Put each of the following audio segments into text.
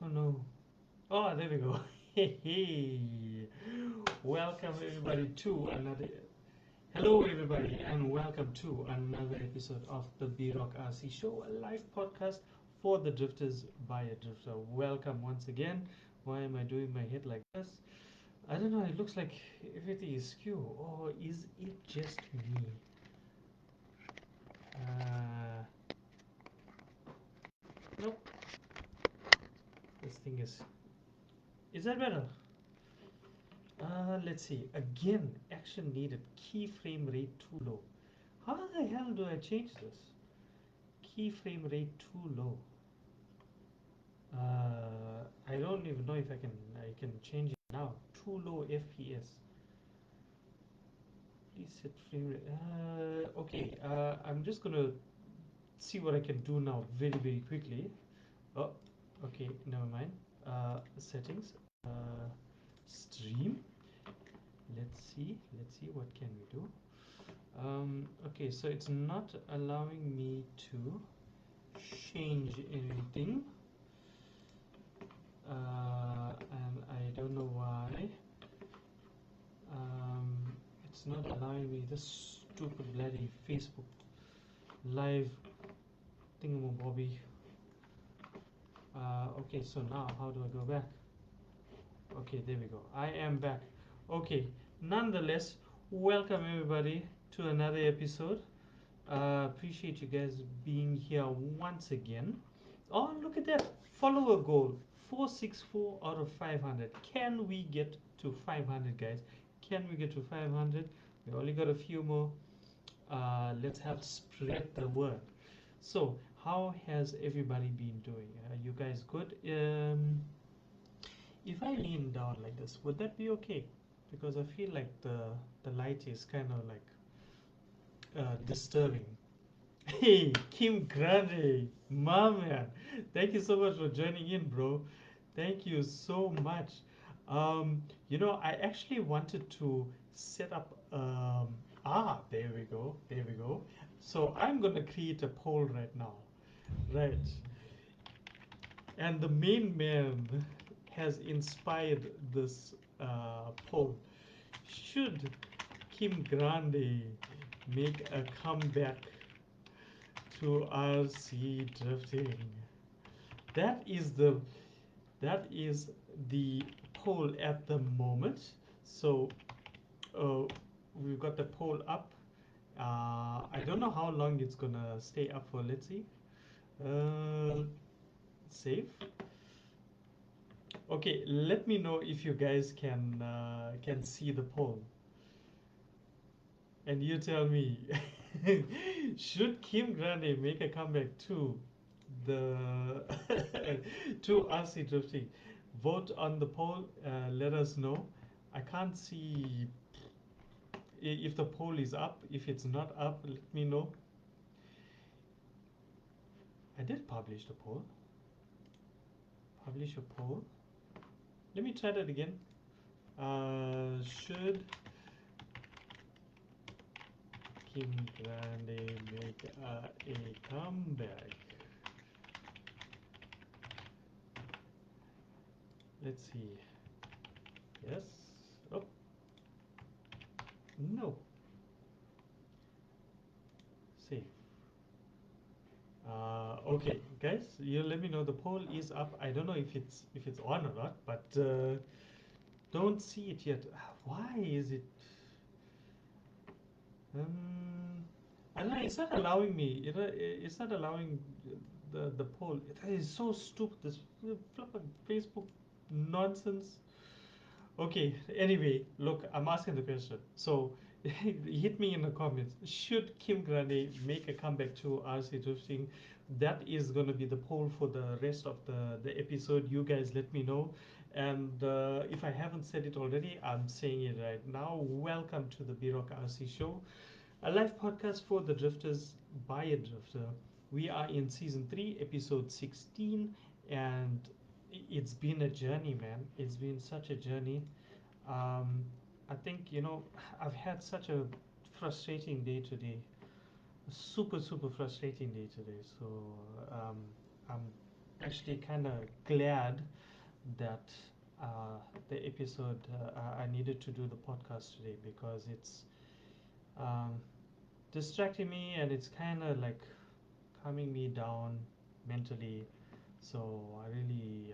Oh no. Oh, there we go. Hey, hey. Welcome everybody to another. Hello everybody, and welcome to another episode of the B Rock RC Show, a live podcast for the drifters by a drifter. Welcome once again. Why am I doing my head like this? I don't know. It looks like everything is skew, or is it just me? Uh, nope. This thing is. Is that better? Let's see. Again, action needed. Keyframe rate too low. How the hell do I change this? Keyframe rate too low. I don't even know if I can change it now. Too low FPS. Please set frame rate. Okay. I'm just gonna see what I can do now very quickly. Oh, okay. Never mind. Settings. Stream. Let's see what can we do. Okay, so it's not allowing me to change anything, and I don't know why. It's not allowing me, this stupid bloody Facebook live thingamabobby. Okay, so now how do I go back? Okay, there we go. I am back. Okay, nonetheless, welcome everybody to another episode. Appreciate you guys being here once again. Oh, look at that. Follower goal 464 out of 500. Can we get to 500, guys? Can we get to 500? We only got a few more. Let's help spread the word. So, how has everybody been doing? You guys good? If I lean down like this, would that be okay? Because I feel like the light is kind of like disturbing. Hey, Kim Grande, my man. Thank you so much for joining in, bro. Thank you so much. I actually wanted to set up. There we go. There we go. So I'm gonna create a poll right now. Right. And the main man has inspired this poll. Should Kim Grande make a comeback to RC drifting? That is the that is the poll at the moment. So uh, we've got the poll up. I don't know how long it's gonna stay up for. Let's see. Uh, Save. Okay, let me know if you guys can see the poll, and you tell me. Should Kim Grande make a comeback to the to RC drifting? Vote on the poll. Let us know. I can't see if the poll is up. If it's not up, let me know. I did publish the poll. Publish a poll. Let me try that again. Should Kim Grande make a comeback? Let's see. Yes. Oh, no. Save. Okay, guys, you let me know. The poll is up. I don't know if it's on or not, but don't see it yet. Why is it? Um, I don't know. It's not allowing me. It's not allowing the poll. It is so stupid. This flipping Facebook nonsense. Okay, anyway, look, I'm asking the question. So, hit me in the comments. Should Kim Grande make a comeback to RC Drifting? That is going to be the poll for the rest of the episode. You guys let me know. And if I haven't said it already, I'm saying it right now. Welcome to the B Rock RC Show, a live podcast for the drifters by a drifter. We are in season 3, episode 16, and it's been a journey, man. It's been such a journey. Um, I think, I've had such a frustrating day today, a super frustrating day today. So I'm actually kind of glad that uh, the episode I needed to do the podcast today because it's um, distracting me and it's kind of like calming me down mentally. So I really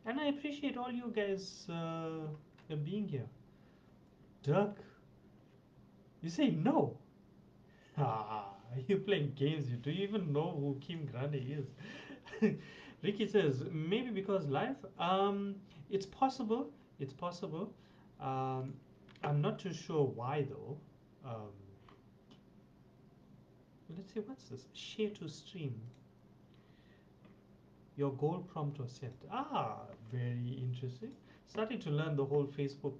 and I appreciate all you guys being here. Duck, you say no. Ah, you playing games. Do you even know who Kim Grande is? Ricky says maybe because life. It's possible. It's possible. Um, I'm not too sure why though. Um, let's see what's this. Share to stream. Your goal prompt was set. Ah, very interesting. Starting to learn the whole Facebook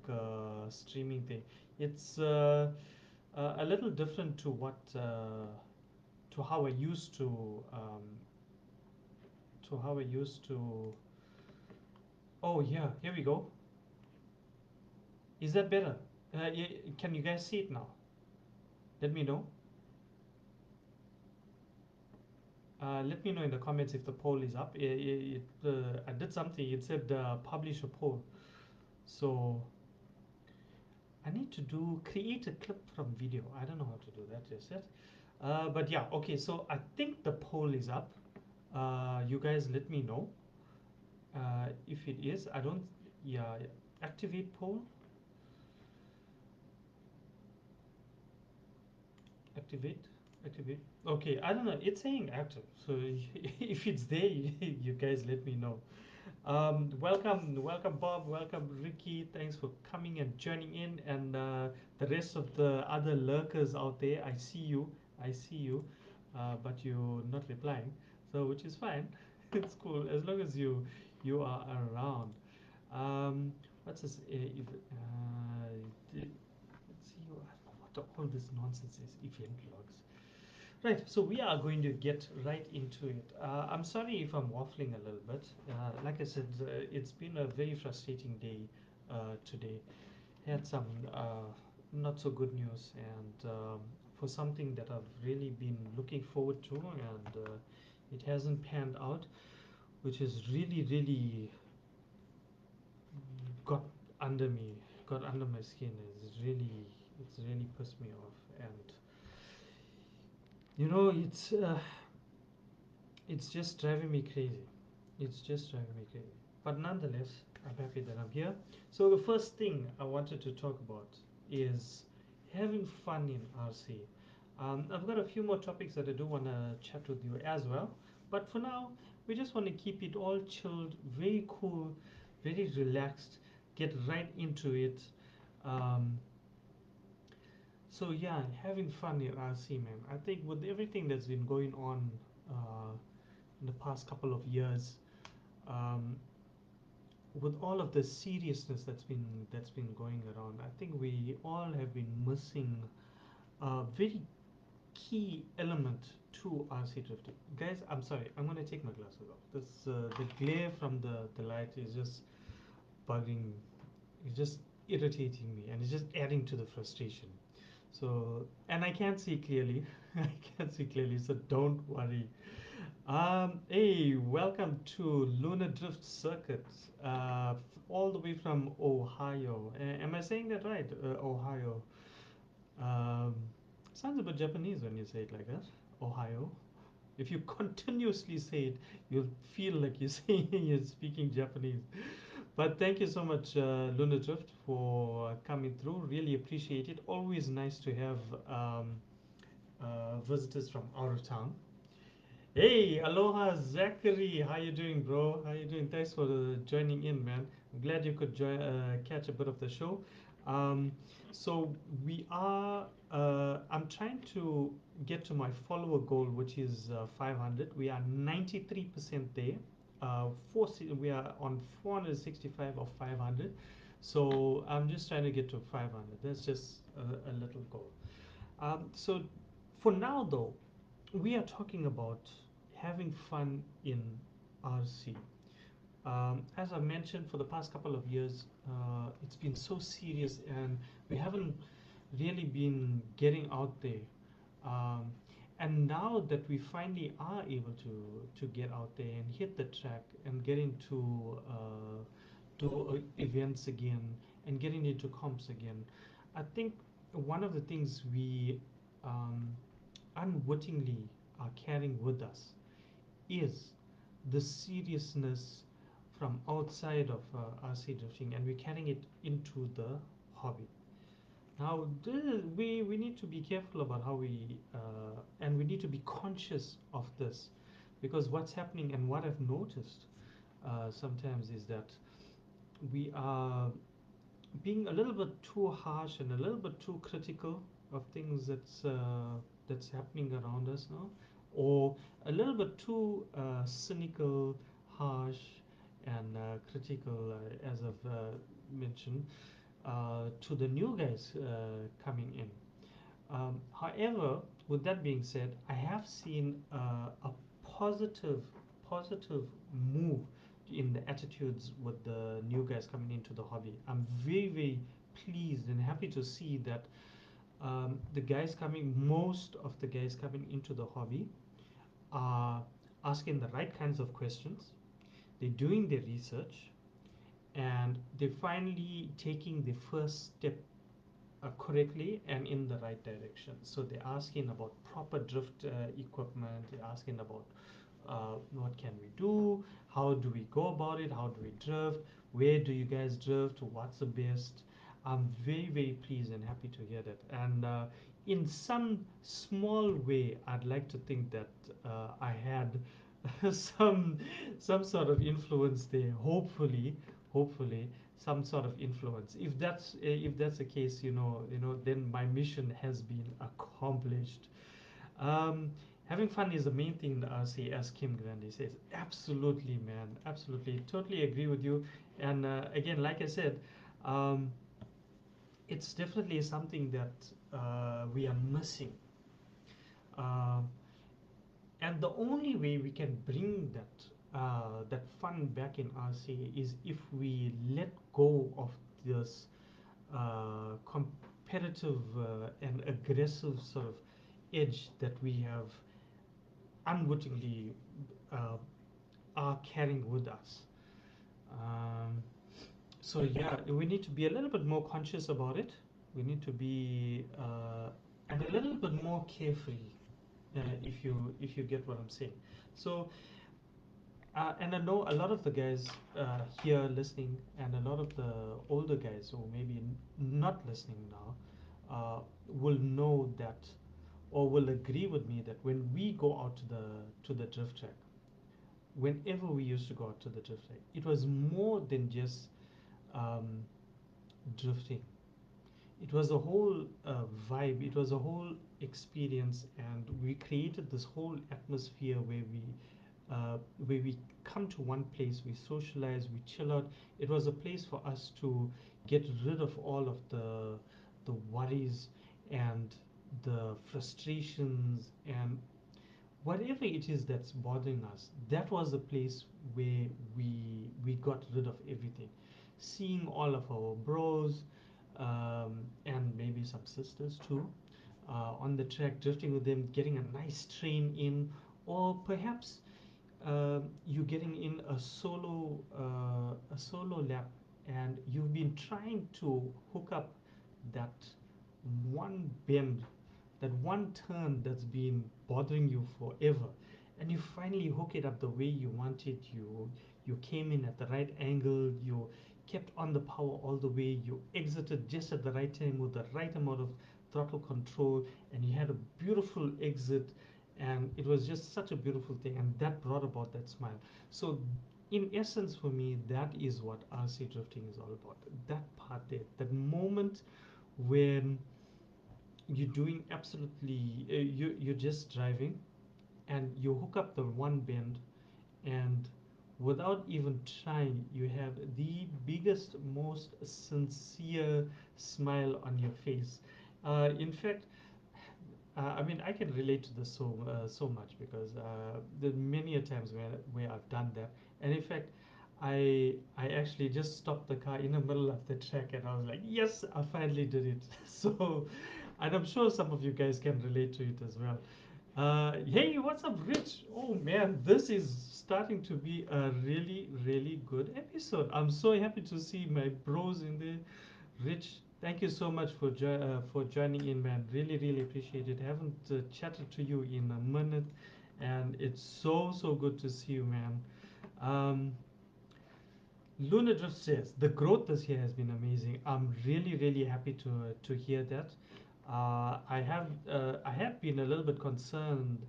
streaming thing. It's a little different to how I used to how I used to. Oh yeah, here we go. Is that better? Can you guys see it now? Let me know. Let me know in the comments if the poll is up. I did something. It said publish a poll. So I need to create a clip from video. I don't know how to do that just yet. But yeah, okay. So I think the poll is up. You guys let me know if it is. I don't. Yeah, activate poll. Activate. Activate. Okay, I don't know. It's saying active. So if it's there, you guys let me know. Welcome, Bob. Welcome, Ricky. Thanks for coming and joining in, and the rest of the other lurkers out there. I see you. I see you, but you're not replying. So, which is fine. It's cool as long as you are around. What's this? Let's see. I don't know what all this nonsense is. Event logs. Right, so we are going to get right into it. I'm sorry if I'm waffling a little bit. Like I said, it's been a very frustrating day today. Had some not so good news, and for something that I've really been looking forward to, and it hasn't panned out, which is really, really got under me, got under my skin. It's really pissed me off, and it's just driving me crazy. It's just driving me crazy. But nonetheless, I'm happy that I'm here. So, the first thing I wanted to talk about is having fun in RC. I've got a few more topics that I do want to chat with you as well. But for now, we just want to keep it all chilled, very cool, very relaxed, get right into it. Um, so, yeah, having fun in RC, man. I think with everything that's been going on in the past couple of years, um, with all of the seriousness that's been going around, I think we all have been missing a very key element to RC drifting. Guys, I'm sorry, I'm gonna take my glasses off. This the glare from the light is just bugging, it's just irritating me, and it's just adding to the frustration. So, and I can't see clearly. I can't see clearly, so don't worry. Hey, welcome to Lunar Drift Circuit, all the way from Ohio. Am I saying that right? Ohio. Um, Sounds a bit Japanese when you say it like that. Ohio. If you continuously say it, you'll feel like you're saying you're speaking Japanese. But thank you so much, Lunar Drift, for coming through. Really appreciate it. Always nice to have visitors from out of town. Hey, aloha, Zachary. How you doing, bro? How you doing? Thanks for joining in, man. I'm glad you could catch a bit of the show. Um, so we are. I'm trying to get to my follower goal, which is 500. We are 93% there. We are on 465 of 500. So I'm just trying to get to 500. That's just a little goal. So for now, though, we are talking about having fun in RC. As I mentioned, for the past couple of years, it's been so serious, and we haven't really been getting out there. Um, And now that we finally are able to get out there and hit the track and get into events again and getting into comps again, I think one of the things we um, unwittingly are carrying with us is the seriousness from outside of RC drifting, and we're carrying it into the hobby. Now, we need to be careful about how and we need to be conscious of this, because what's happening and what I've noticed sometimes is that we are being a little bit too harsh and a little bit too critical of things that's happening around us now, or a little bit too cynical, harsh, and critical, as I've mentioned, to the new guys coming in. However, with that being said, I have seen a positive, positive move in the attitudes with the new guys coming into the hobby. I'm very, very pleased and happy to see that most of the guys coming into the hobby are asking the right kinds of questions. They're doing their research, and they're finally taking the first step correctly and in the right direction. So they're asking about proper drift equipment. They're asking about what can we do, how do we go about it, how do we drift, where do you guys drift, what's the best. I'm very, very pleased and happy to hear that. And in some small way, I'd like to think that I had some some sort of influence there. Hopefully, some sort of influence. If that's the case, then my mission has been accomplished. Um, Having fun is the main thing, say, as Kim Grande says. Absolutely, man. Absolutely. Totally agree with you. And again, like I said, um, it's definitely something that we are missing. Um, and the only way we can bring that fun back in RC is if we let go of this competitive and aggressive sort of edge that we have unwittingly uh, are carrying with us. Um, so yeah, we need to be a little bit more conscious about it. We need to be and a little bit more carefree, if you get what I'm saying. So and I know a lot of the guys here listening, and a lot of the older guys who maybe not listening now, will know that, or will agree with me that when we go out to the drift track, whenever we used to go out to the drift track, it was more than just um, drifting. It was a whole vibe. It was a whole experience, and we created this whole atmosphere where we come to one place, we socialize, we chill out. It was a place for us to get rid of all of the worries and the frustrations and whatever it is that's bothering us. That was the place where we got rid of everything. Seeing all of our bros, and maybe some sisters too, on the track, drifting with them, getting a nice train in, or perhaps you getting in a solo lap, and you've been trying to hook up that one bend, that one turn that's been bothering you forever, and you finally hook it up the way you want it. You came in at the right angle, you kept on the power all the way, you exited just at the right time with the right amount of throttle control, and you had a beautiful exit, and it was just such a beautiful thing, and that brought about that smile. So in essence, for me, that is what RC drifting is all about. That part there, that moment when you're doing absolutely you're just driving, and you hook up the one bend, and without even trying, you have the biggest, most sincere smile on your face. In fact, I mean, I can relate to this so much, because there are many a times where I've done that, and in fact, I actually just stopped the car in the middle of the track, and I was like, yes, I finally did it. So, and I'm sure some of you guys can relate to it as well. Hey, what's up, Rich? Oh man, this is starting to be a really, really good episode. I'm so happy to see my bros in there. Rich, thank you so much for joining in, man. Really, really appreciate it. Haven't chatted to you in a minute, and it's so good to see you, man. Um, Luna just says the growth this year has been amazing. I'm really happy to hear that. I have been a little bit concerned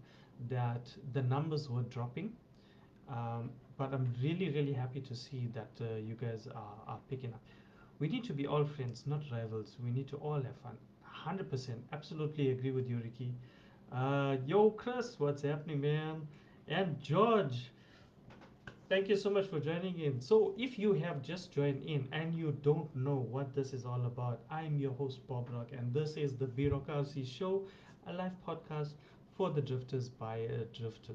that the numbers were dropping, but I'm really happy to see that you guys are picking up. We need to be all friends, not rivals. We need to all have fun. 100%, absolutely agree with you, Ricky. Yo, Chris, what's happening, man? And George, thank you so much for joining in. So, if you have just joined in and you don't know what this is all about, I'm your host, Bob Rock, and this is the Bureaucracy Show, a live podcast for the drifters by a drifter.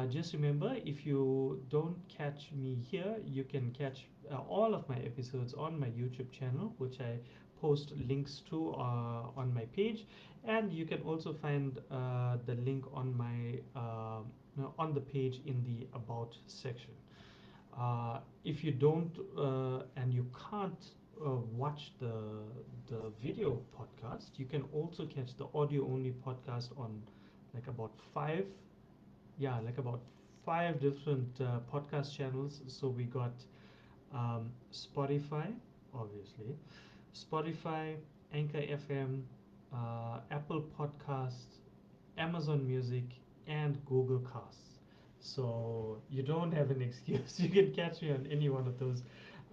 Just remember, if you don't catch me here, you can catch all of my episodes on my YouTube channel, which I post links to on my page, and you can also find the link on my no, on the page in the about section. If you don't and you can't watch the video podcast, you can also catch the audio only podcast on like about five, yeah, like about five different podcast channels. So we got Spotify, obviously, Spotify, Anchor FM, Apple Podcasts, Amazon Music, and Google Casts. So you don't have an excuse. You can catch me on any one of those.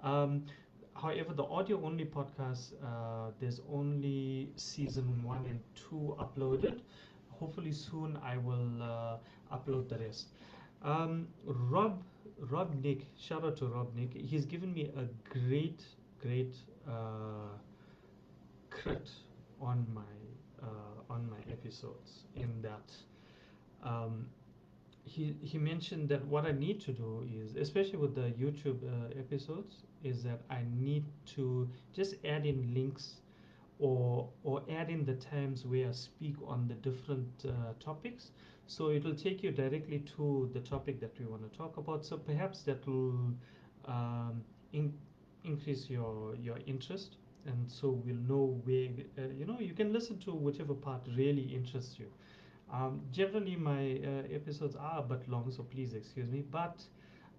Um, However, the audio only podcast, there's only season one and two uploaded. Hopefully soon I will upload the rest. Rob Nick, shout out to Rob Nick. He's given me a great crit on my episodes. In that, um, he mentioned that what I need to do is, especially with the YouTube episodes, is that I need to just add in links or add in the times where I speak on the different topics. So it will take you directly to the topic that we want to talk about. So perhaps that will um, in, increase your interest, and so we'll know where you can listen to whichever part really interests you. Generally, my episodes are a bit long, so please excuse me. But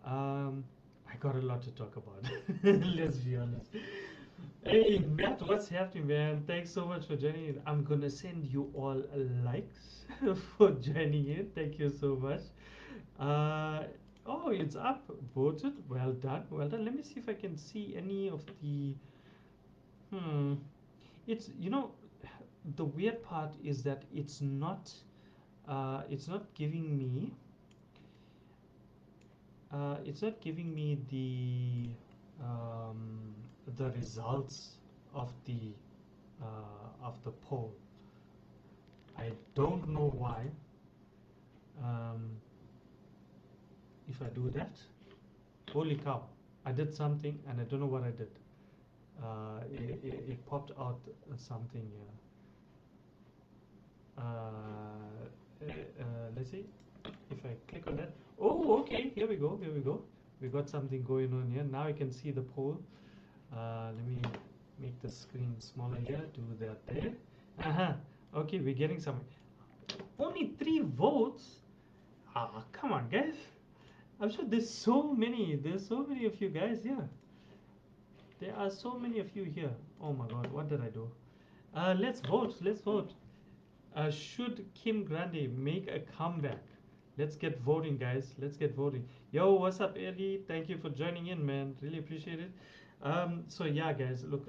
um, I got a lot to talk about. Let's be honest. Hey, Matt, what's happening, man? Thanks so much for joining in. I'm gonna send you all likes for joining in. Thank you so much. Uh, oh, it's up, voted. Well done, well done. Let me see if I can see any of the. Hmm. It's the weird part is that it's not giving me the results of the poll. I don't know why. Um, if I do that, holy cow! I did something and I don't know what I did. It popped out something here. Let's see if I click on that. Oh, okay. Here we go. Here we go. We got something going on here. Now I can see the poll. Let me make the screen smaller here. Do that there. Uh-huh. Okay, we're getting some. Only 3 votes. Ah, come on, guys. I'm sure there's so many. There's so many of you guys here. There are so many of you here. Oh my God, what did I do? Let's vote. Let's vote. Should Kim Grande make a comeback? Let's get voting, guys. Let's get voting. Yo, what's up, Eddie? Thank you for joining in, man. Really appreciate it. So yeah, guys, look,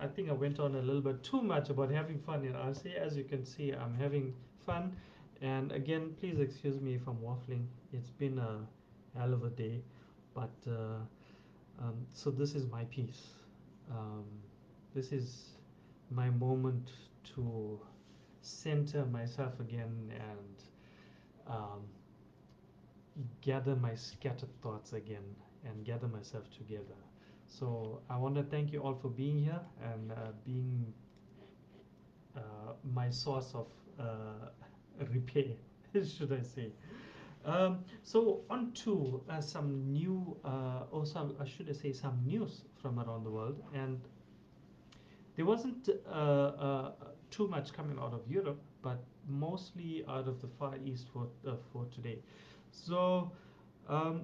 I think I went on a little bit too much about having fun in RC. As you can see, I'm having fun. And again, please excuse me if I'm waffling. It's been a hell of a day, but so this is my piece. Um, this is my moment to center myself again and um, gather my scattered thoughts again and gather myself together. So I want to thank you all for being here and being my source of repair. should I say. So on to some new, or some, should I say, some news from around the world. And there wasn't too much coming out of Europe, but mostly out of the Far East for today. So um,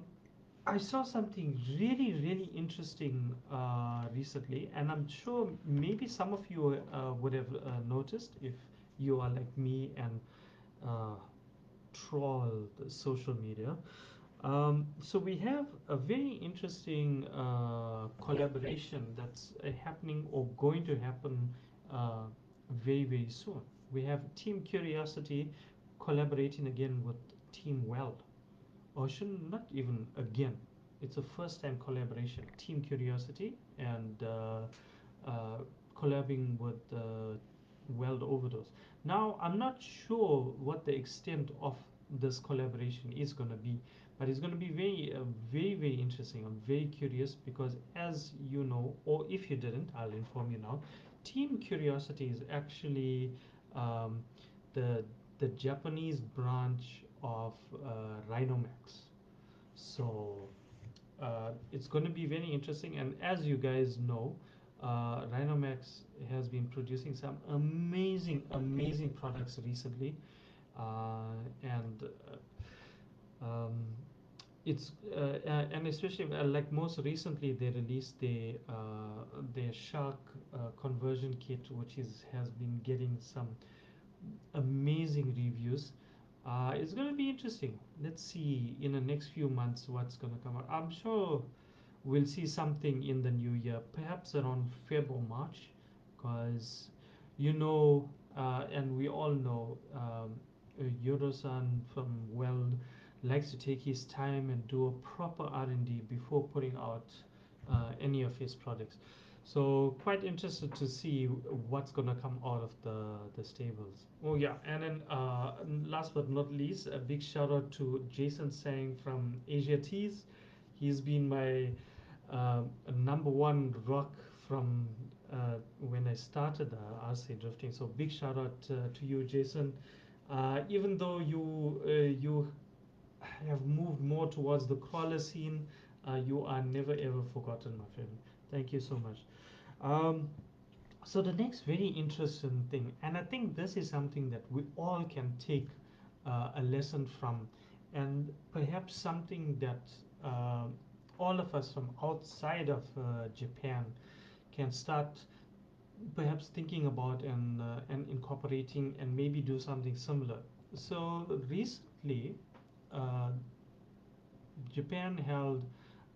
I saw something really, really interesting recently, and I'm sure maybe some of you would have noticed if you are like me and uh, troll the social media. So we have a very interesting collaboration that's happening or going to happen uh, very, very soon. We have Team Curiosity collaborating again with Team Weld, or should not even again. It's a first time collaboration. Team Curiosity and collabing with Weld Overdose. Now, I'm not sure what the extent of this collaboration is going to be, but it's going to be very, very interesting. I'm very curious because, as you know, or if you didn't, I'll inform you now. Team Curiosity is actually um, the the Japanese branch of Rhinomax. So it's going to be very interesting. And as you guys know, Rhinomax has been producing some amazing, amazing products recently, and um, it's and especially like most recently they released their shark conversion kit, which is has been getting some amazing reviews. It's going to be interesting. Let's see in the next few months what's going to come out. I'm sure we'll see something in the new year, perhaps around Feb or March, because you know, and we all know, Eurosan from Weld likes to take his time and do a proper R&D before putting out any of his products. So quite interested to see what's gonna come out of the stables. Oh yeah, and then last but not least, a big shout out to Jason Sang from Asia Teas. He's been my number one rock from when I started RC drifting. So big shout out to you, Jason. Even though you have moved more towards the crawler scene, you are never ever forgotten, my friend. Thank you so much. Um, so the next very interesting thing, and I think this is something that we all can take a lesson from, and perhaps something that uh, all of us from outside of Japan can start perhaps thinking about and incorporating and maybe do something similar. So recently, uh, Japan held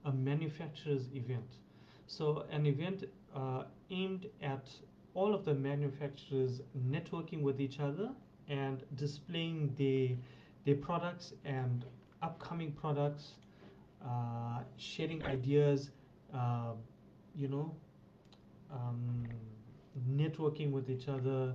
a manufacturers event. So an event aimed at all of the manufacturers networking with each other and displaying their products and upcoming products, sharing ideas, uh, you know, um, networking with each other.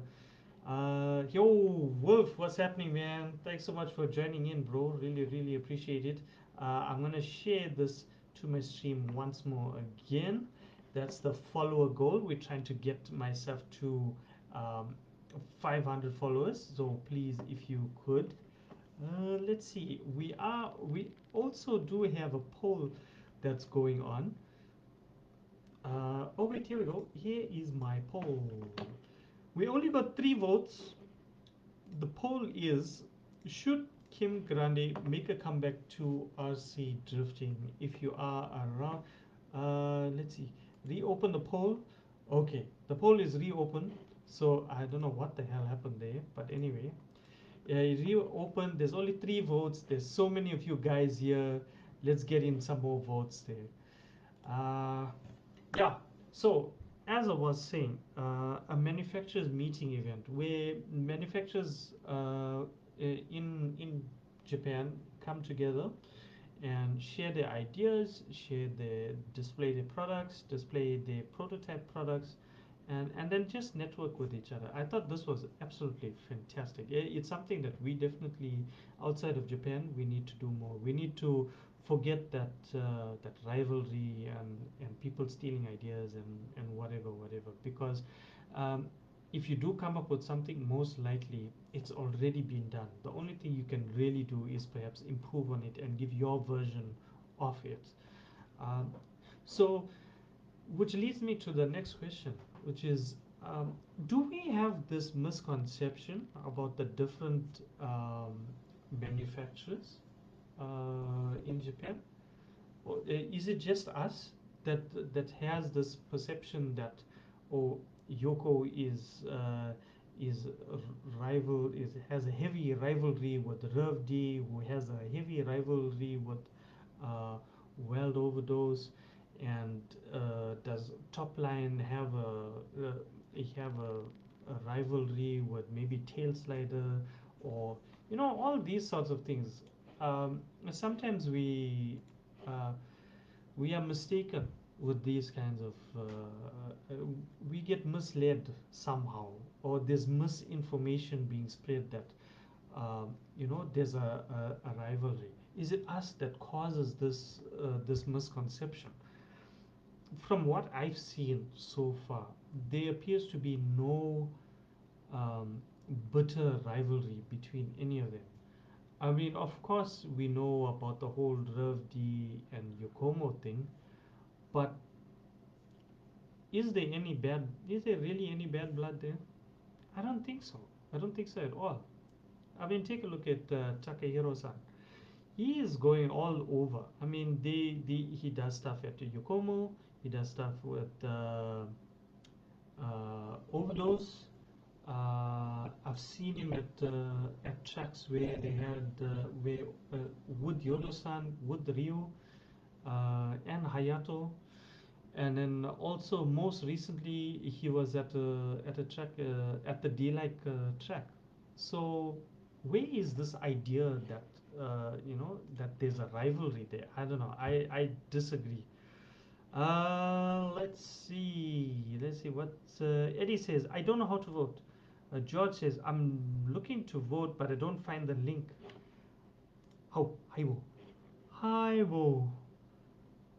Yo, Wolf, what's happening, man? Thanks so much for joining in, bro. Really, really appreciate it. I'm gonna share this to my stream once more again. That's the follower goal. We're trying to get myself to um, 500 followers. So please, if you could, let's see. We also do have a poll that's going on. Oh wait, here we go. Here is my poll. We only got 3 votes. The poll is: should Kim Grande make a comeback to RC drifting? If you are around, let's see. Reopen the poll. Okay, the poll is reopened. So I don't know what the hell happened there, but anyway, reopened. There's only 3 votes. There's so many of you guys here. Let's get in some more votes there. Uh, yeah. So as I was saying, a manufacturers meeting event where manufacturers in Japan come together and share their ideas, share their display their products, display their prototype products, and then just network with each other. I thought this was absolutely fantastic. It's something that we definitely outside of Japan we need to do more. We need to forget that rivalry and people stealing ideas and whatever because um, if you do come up with something, most likely it's already been done. The only thing you can really do is perhaps improve on it and give your version of it. Um, so, which leads me to the next question, which is, do we have this misconception about the different manufacturers in Japan? Or is it just us that has this perception that, oh, Yoko is rival is has a heavy rivalry with Rev D, who has a heavy rivalry with uh, Weld Overdose, and does Topline have a rivalry with maybe Tail Slider, or all these sorts of things. Sometimes uh, we are mistaken with these kinds of we get misled somehow, or there's misinformation being spread that there's a rivalry. Is it us that causes this misconception? From what I've seen so far, there appears to be no um, bitter rivalry between any of them. I mean, of course, we know about the whole Rev D and Yokomo thing, but is there really any bad blood there? I don't think so. I don't think so at all. I mean, take a look at Takahiro-san. He is going all over. I mean, he does stuff at Yokomo. He does stuff with Overdose. I've seen him at tracks where they had where with Yodo-san, with Ryu, and Hayato. And then also most recently he was at a track at the D-like track. So where is this idea that that there's a rivalry there? I don't know. I disagree. Let's see what Eddie says. I don't know how to vote. George says I'm looking to vote, but I don't find the link. How? Hivo. Hivo.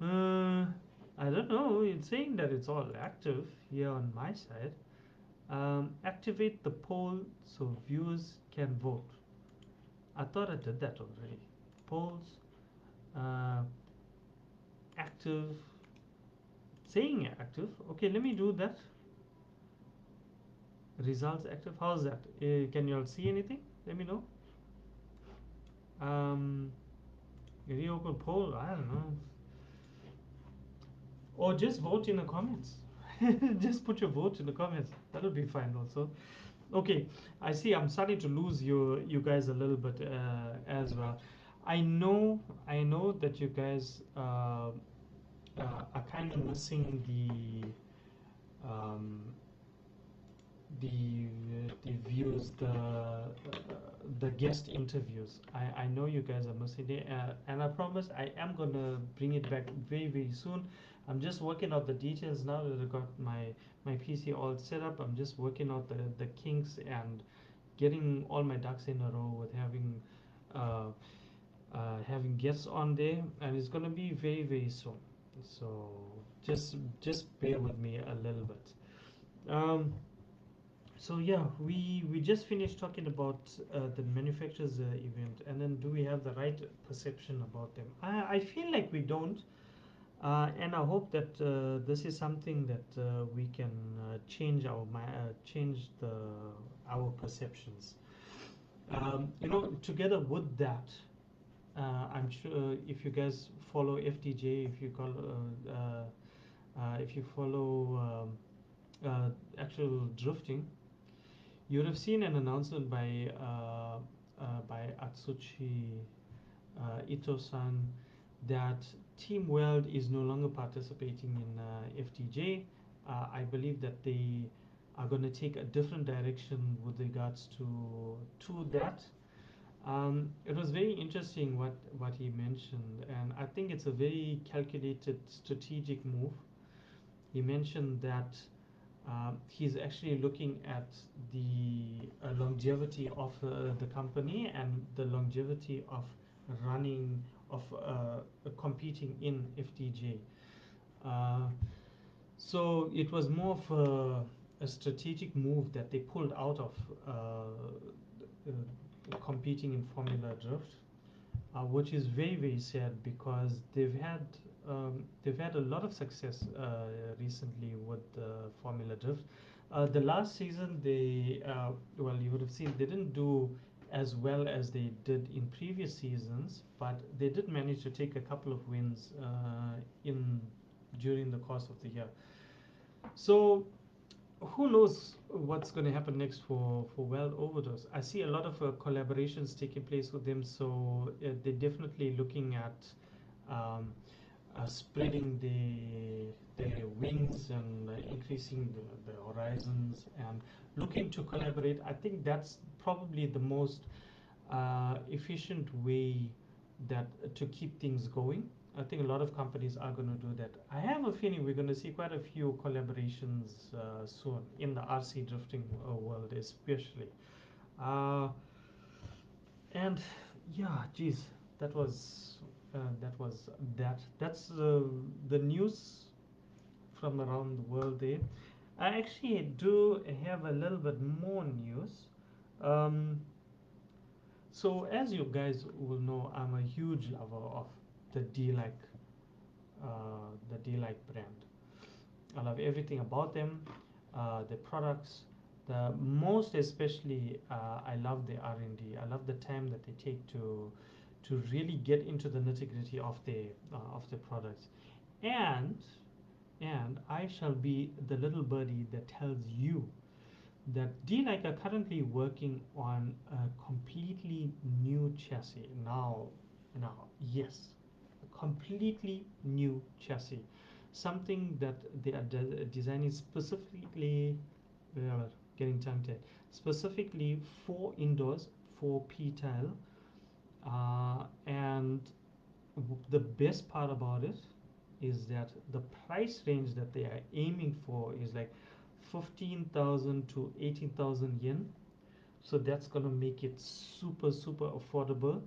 Uh, I don't know. It's saying that it's all active here on my side. Activate the poll so viewers can vote. I thought I did that already. Polls, uh, active, saying active. Okay, let me do that. Results active. How's that? Can you all see anything? Let me know. Um, Reopen poll. I don't know. Or just vote in the comments. Just put your vote in the comments. That'll be fine also. Okay, I see. I'm starting to lose you guys a little bit as well. I know that you guys are kind of missing um, the views, the guest interviews. I know you guys are missing it, and I promise I am gonna bring it back very soon. I'm just working out the details now that I got my PC all set up. I'm just working out the kinks and getting all my ducks in a row with uh, having guests on there, and it's gonna be very soon. So just bear with me a little bit. Um, so yeah, we just finished talking about the manufacturers event, and then do we have the right perception about them? I feel like we don't, and I hope that this is something that we can change our perceptions. Together with that, I'm sure if you guys follow FDJ, if you follow actual drifting, you would have seen an announcement by Atsushi Ito-san that Team Weld is no longer participating in FTJ. I believe that they are going to take a different direction with regards to that. It was very interesting what he mentioned, and I think it's a very calculated, strategic move. He mentioned that he's actually looking at the longevity of the company and the longevity of running of competing in FTJ. Uh, so it was more of a strategic move that they pulled out of competing in Formula Drift, which is very very sad because they've had a lot of success recently with Formula Drift. The last season, they well, you would have seen they didn't do as well as they did in previous seasons, but they did manage to take a couple of wins in during the course of the year. So who knows what's going to happen next for Well Overdose? I see a lot of collaborations taking place with them, so they're definitely looking at um, spreading their wings and increasing the horizons and looking to collaborate. I think that's probably the most efficient way that to keep things going. I think a lot of companies are going to do that. I have a feeling we're going to see quite a few collaborations soon in the RC drifting world, especially. Uh, and yeah, geez, that was that. That's the news from around the world there. I actually do have a little bit more news. Um, so as you guys will know, I'm a huge lover of the D-Like the D-Like brand. I love everything about them, the products. The most especially, I love the R&D. I love the time that they take to really get into the nitty gritty of the products. And and I shall be the little birdie that tells you that D-Like are currently working on a completely new chassis. Now, yes, a completely new chassis. Something that they are designing specifically, well, getting tongue tied, specifically for indoors, for P-tile. And the best part about it is that the price range that they are aiming for is like 15,000 to 18,000 yen. So that's going to make it super super affordable,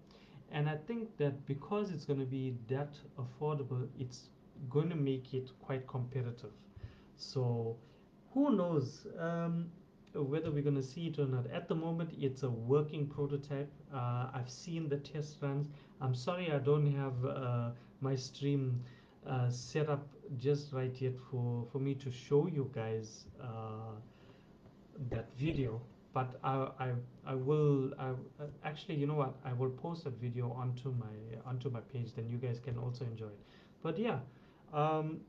and I think that because it's going to be that affordable, it's going to make it quite competitive. So who knows whether we're going to see it or not. At the moment, it's a working prototype. I've seen the test runs. I'm sorry I don't have my stream set up just right yet for me to show you guys that video, but I will actually, you know what, I will post that video onto my page, then you guys can also enjoy it. But yeah,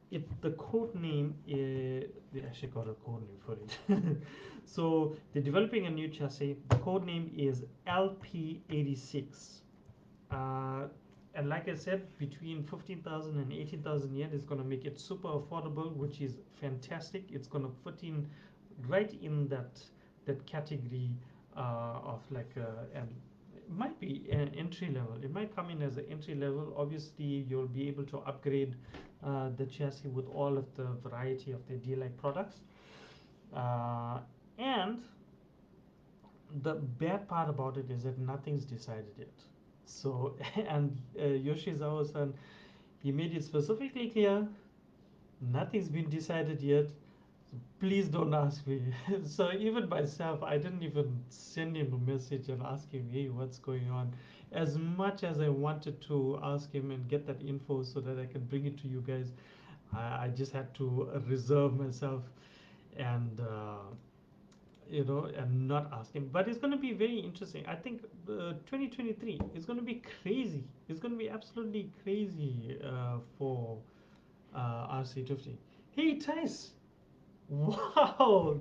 it the code name is, they actually got a code name for it. So they're developing a new chassis. The code name is LP86. uh, and like I said, between 15,000 and 18,000 yen is going to make it super affordable, which is fantastic. It's going to fit in right in that category of like and it might be an entry level. It might come in as an entry level. Obviously, you'll be able to upgrade the chassis with all of the variety of the D-Like products. And the bad part about it is that nothing's decided yet. So, and Yoshizawa-san, he made it specifically clear, nothing's been decided yet. Please don't ask me. So even myself, I didn't even send him a message and ask him, hey, what's going on? As much as I wanted to ask him and get that info so that I can bring it to you guys, I just had to reserve myself and and not ask him. But it's going to be very interesting. I think 2023 is going to be crazy. It's going to be absolutely crazy for RC drifting. Hey, Tice. Wow.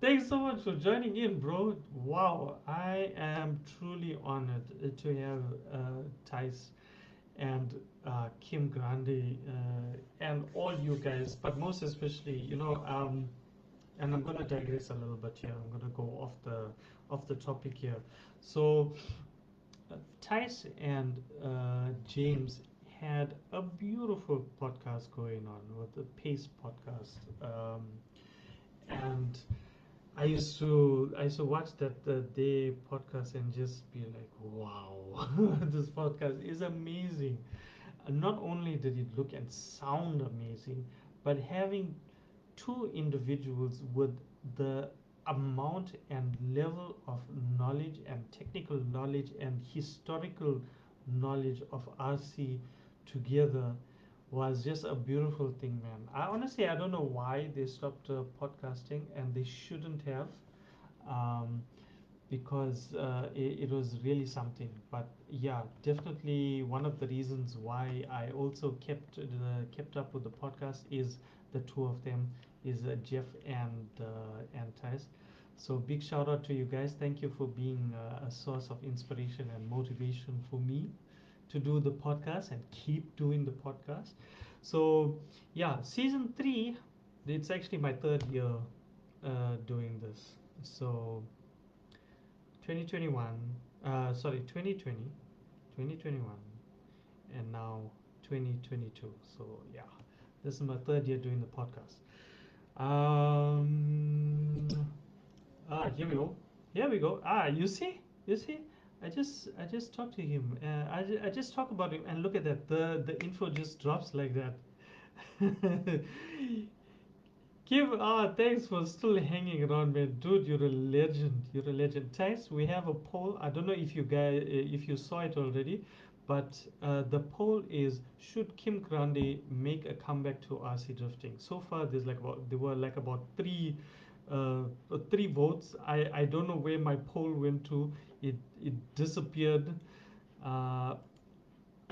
Thanks so much for joining in, bro. Wow. I am truly honored to have Tice and Kim Grande and all you guys, but most especially, and I'm gonna digress a little bit here. I'm gonna go off the topic here. So Tice and James had a beautiful podcast going on with the Pace podcast, and I used to watch that day podcast and just be like, wow, this podcast is amazing. Not only did it look and sound amazing, but having two individuals with the amount and level of knowledge and technical knowledge and historical knowledge of RC together was just a beautiful thing, man. I honestly, I don't know why they stopped podcasting, and they shouldn't have, um, because it was really something. But yeah, definitely one of the reasons why I also kept up with the podcast is the two of them, is Jeff and Thais. So big shout out to you guys. Thank you for being a source of inspiration and motivation for me to do the podcast and keep doing the podcast. So yeah, season three. It's actually my third year doing this. So 2021, sorry, 2020, 2021, and now 2022. So yeah, this is my third year doing the podcast. Um, Here we go. Here we go. You see. I just talked to him. I just talk about him, and look at that. The info just drops like that. Kim, thanks for still hanging around, man. Dude, you're a legend. You're a legend. Thanks. We have a poll. I don't know if you guys, if you saw it already, but the poll is: should Kim Grande make a comeback to RC drifting? So far, there were like about three votes. I don't know where my poll went to. It disappeared. Uh,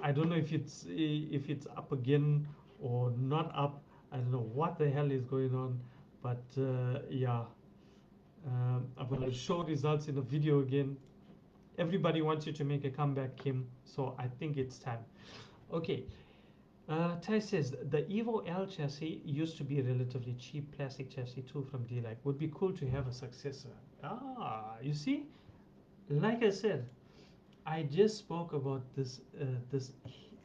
I don't know if it's up again or not up. I don't know what the hell is going on, but yeah, I'm gonna show results in a video again. Everybody wants you to make a comeback, Kim. So I think it's time. Okay. Tai says the Evo L chassis used to be a relatively cheap plastic chassis too from D-Like. Would be cool to have a successor. You see, like I said, I just spoke about this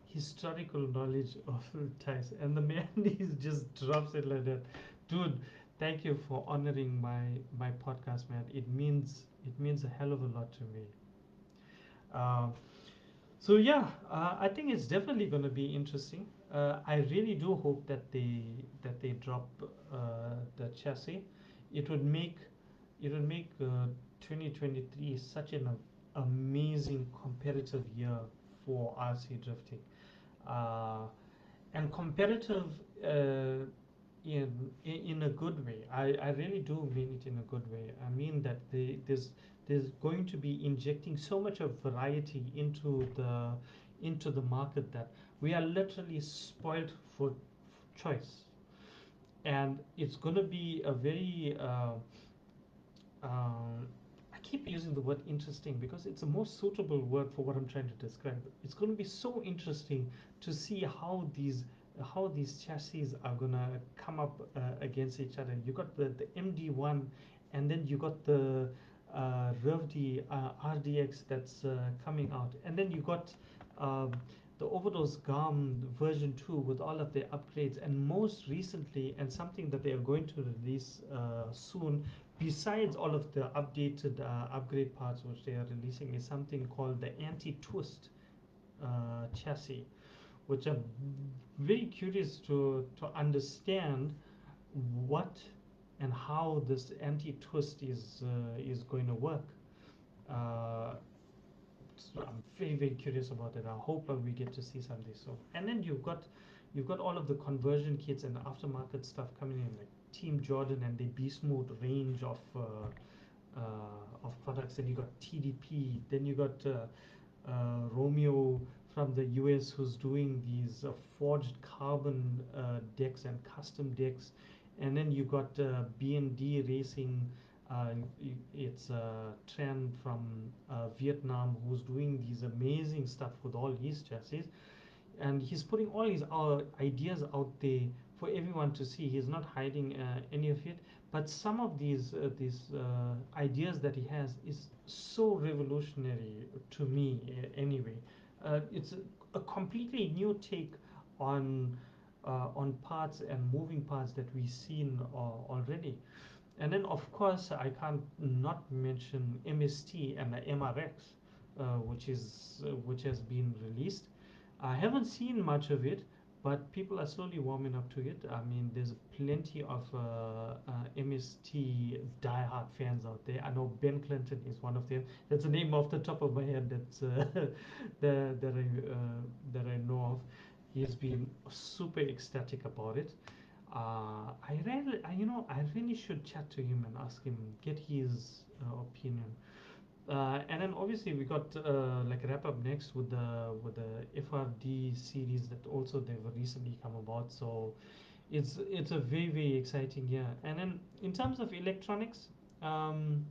historical knowledge of Thais, and the man he just drops it like that. Dude, thank you for honoring my podcast, man. It means a hell of a lot to me. Uh, so yeah, I think it's definitely going to be interesting. I really do hope that they drop the chassis. It would make it would make 2023 such an amazing competitive year for RC drifting, uh, and competitive uh, in a good way. I really do mean it in a good way. I mean that there's going to be injecting so much of variety into the market that we are literally spoiled for choice, and it's going to be a very I keep using the word interesting because it's a more suitable word for what I'm trying to describe. It's going to be so interesting to see how these chassis are gonna come up against each other. You got the MD1, and then you got the RevD RDX that's coming out, and then you got um, the Overdose GAM version 2 with all of their upgrades, and most recently, and something that they are going to release soon, besides all of the updated upgrade parts which they are releasing, is something called the anti-twist chassis, which I'm very curious to understand what and how this anti-twist is going to work. Uh, so I'm very very curious about it. I hope we get to see something soon. And then you've got all of the conversion kits and aftermarket stuff coming in, like Team Jordan and the Beast Mode range of products. And you got TDP. Then you got Romeo from the US, who's doing these forged carbon decks and custom decks. And then you got B&D Racing. It's Tran from Vietnam, who's doing these amazing stuff with all his chassis, and he's putting all his ideas out there for everyone to see. He's not hiding any of it. But some of these ideas that he has is so revolutionary to me, anyway. It's a completely new take on parts and moving parts that we've seen already. And then, of course, I can't not mention MST and the MRX, which has been released. I haven't seen much of it, but people are slowly warming up to it. I mean, there's plenty of MST diehard fans out there. I know Ben Clinton is one of them. That's a name off the top of my head that I know of. He's been super ecstatic about it. I really should chat to him and ask him, get his opinion. And then obviously we got like wrap up next with the FRD series that also they've recently come about. So it's a very exciting year. And then in terms of electronics, um,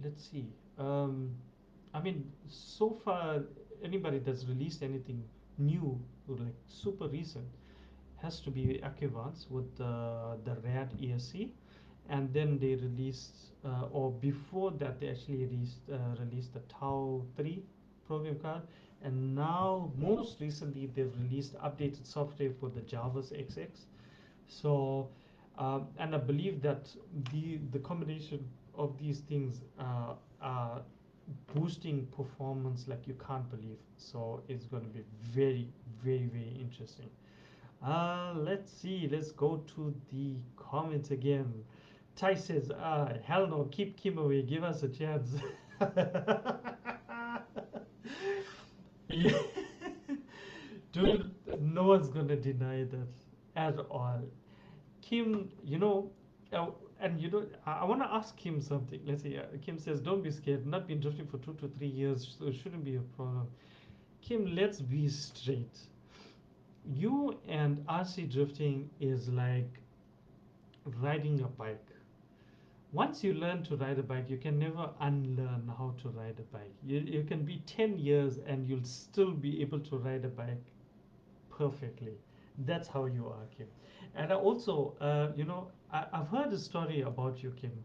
let's see. I mean, so far anybody that's released anything new, like super recent, has to be Acuvance with the Rad ESC, and then they released, or before that, they actually released the Tau 3 program card, and now most recently they've released updated software for the Javas XX. So, and I believe that the combination of these things are boosting performance like you can't believe. So it's going to be very interesting. Let's see. Let's go to the comments again. Ty says, hell no, keep Kim away. Give us a chance. Yeah. Dude, no one's gonna deny that at all. Kim, and I want to ask Kim something. Let's see. Kim says, don't be scared. Not been drifting for 2 to 3 years, so it shouldn't be a problem. Kim, let's be straight. You and RC drifting is like riding a bike. Once you learn to ride a bike, you can never unlearn how to ride a bike. You can be 10 years and you'll still be able to ride a bike perfectly. That's how you are, Kim. And I also, I've heard a story about you, Kim,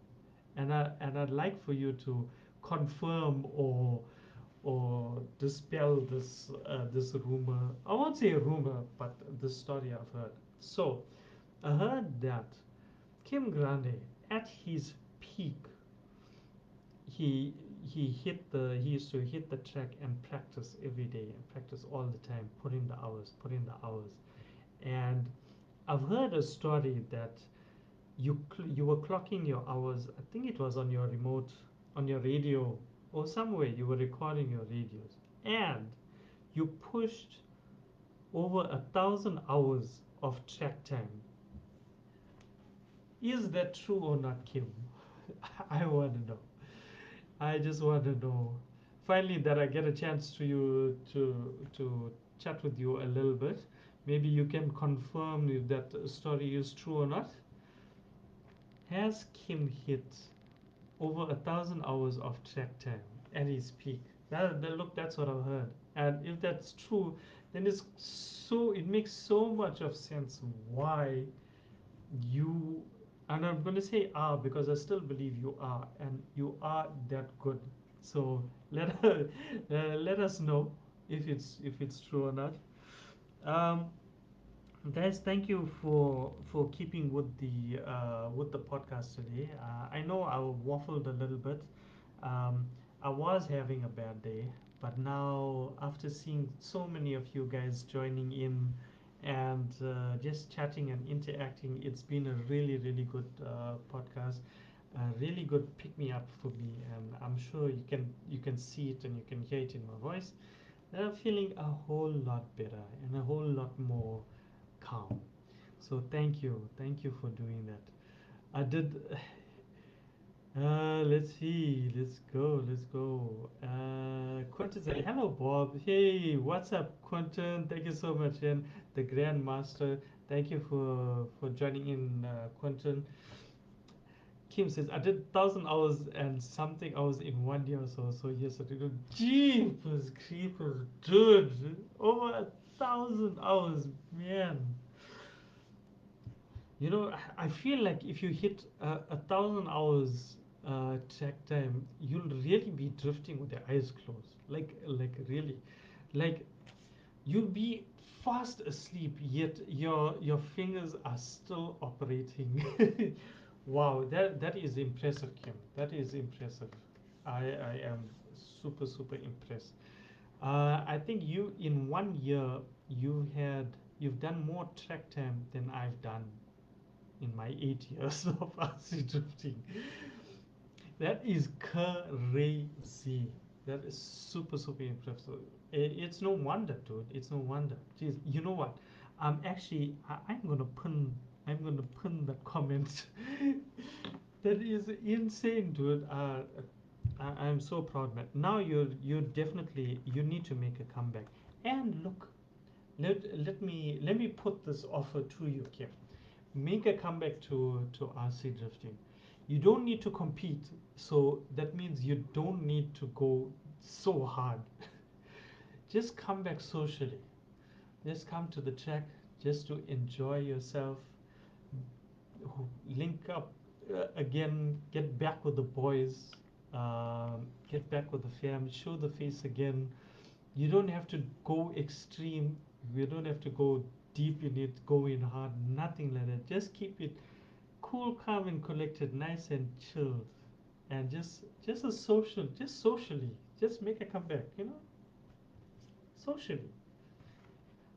and I'd like for you to confirm or dispel this rumor. I won't say a rumor, but the story I've heard. So I heard that Kim Grande, at his peak, he he used to hit the track and practice every day and practice all the time, put in the hours. And I've heard a story that you were clocking your hours. I think it was on your remote, on your radio, or somewhere you were recording your radios, and you pushed over 1,000 hours of track time. Is that true or not, Kim? I want to know. I just want to know. Finally, that I get a chance to chat with you a little bit. Maybe you can confirm if that story is true or not. Has Kim hit over 1,000 hours of track time at his peak? Look, that's what I've heard. And if that's true, then it makes so much of sense why you, and I'm going to say are because I still believe you are, and you are that good. So let us know if it's true or not. Um, Guys, thank you for keeping with the podcast today. I know I waffled a little bit. I was having a bad day, but now after seeing so many of you guys joining in and just chatting and interacting, it's been a really good podcast. A really good pick me up for me, and I'm sure you can see it and you can hear it in my voice. And I'm feeling a whole lot better and a whole lot more calm. So thank you for doing that. I did. Let's see. Let's go. Quentin said, "Hello, Bob. Hey, what's up, Quentin? Thank you so much, and the Grandmaster. Thank you for joining in, Quentin." Kim says, "I did 1,000 hours and something hours in 1 year or so. So yes, I did. Jeepers creepers, dude! Over 1,000 hours, man." I feel like if you hit 1,000 hours track time, you'll really be drifting with your eyes closed. Like really, like you'll be fast asleep, yet your fingers are still operating. Wow, that is impressive, Kim. That is impressive. I am super impressed. I think you in 1 year you had you've done more track time than I've done in my 8 years of RC drifting. That is crazy. That is super, super impressive. It's no wonder, dude. It's no wonder. Jeez, you know what? I'm gonna pin that comment. That is insane, dude. I'm so proud, man. Now you're definitely you need to make a comeback. And look, let me put this offer to you, Kim. Make a comeback to RC drifting. You don't need to compete, so that means you don't need to go so hard. Just come back socially. Just come to the track just to enjoy yourself, link up again, get back with the boys, get back with the fam, show the face again. You don't have to go extreme. You don't have to go deep in it, go in hard, nothing like that. Just keep it cool, calm, and collected, nice and chilled, and just a social, just socially, just make a comeback. Socially.